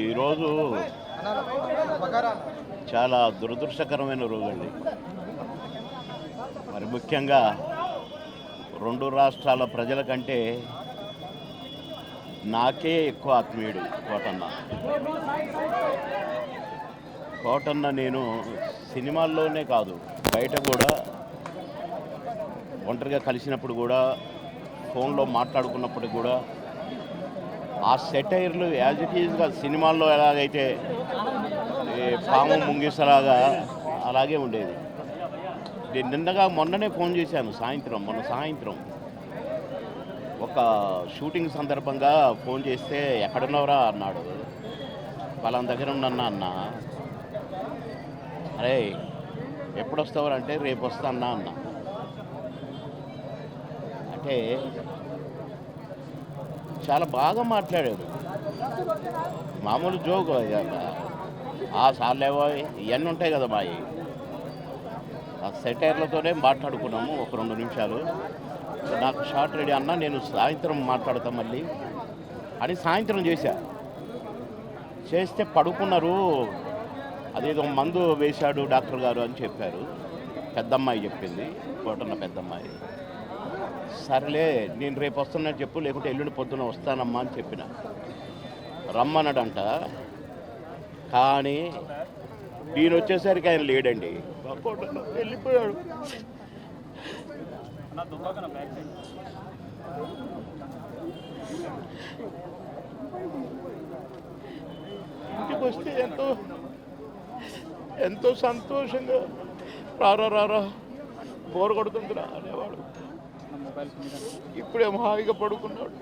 ఈరోజు చాలా దురదృష్టకరమైన రోజండి. మరి ముఖ్యంగా రెండు రాష్ట్రాల ప్రజల కంటే నాకే ఎక్కువ ఆత్మీయుడు కోటన్న. కోటన్న నేను సినిమాల్లోనే కాదు, బయట కూడా ఒంటరిగా కలిసినప్పుడు కూడా, ఫోన్లో మాట్లాడుకున్నప్పుడు కూడా ఆ సెటైర్లు యాజ్ ఇట్ ఈజ్గా సినిమాల్లో ఎలాగైతే పాము ముంగిసలాగా అలాగే ఉండేది. నేను మొన్ననే ఫోన్ చేశాను, మొన్న సాయంత్రం ఒక షూటింగ్ సందర్భంగా ఫోన్ చేస్తే ఎక్కడున్నావురా అన్నాడు. వాళ్ళ దగ్గర ఉన్నన్నా అన్న. అరే ఎప్పుడు వస్తావురా అంటే రేపు వస్తానా అన్న. అంటే చాలా బాగా మాట్లాడాడు. మామూలు జోక్ ఆ సార్లేవో ఇవన్నీ ఉంటాయి కదా మావి. ఆ సెటైర్లతోనే మాట్లాడుకున్నాము ఒక 2 నిమిషాలు. నాకు షార్ట్ రెడీ అన్న, నేను సాయంత్రం మాట్లాడతా మళ్ళీ అని సాయంత్రం చేస్తే పడుకున్నారు. అదేదో మందు వేశాడు డాక్టర్ గారు అని చెప్పారు. పెద్దమ్మాయి చెప్పింది, కోటన్న పెద్దమ్మాయి. సరేలే నేను రేపు వస్తున్నట్టు చెప్పు, లేకుంటే ఎల్లుండి పొద్దున వస్తానమ్మా అని చెప్పిన. రమ్మన్నాడంట. కానీ నేను వచ్చేసరికి ఆయన లేడండి. కోటన్న వెళ్ళిపోయాడు. ఇంటికి వస్తే ఎంతో సంతోషంగా రారా బోరు కొడుతుందిరా అనేవాడు. ఇప్పుడేమో హాయిగా పడుకున్నాడు.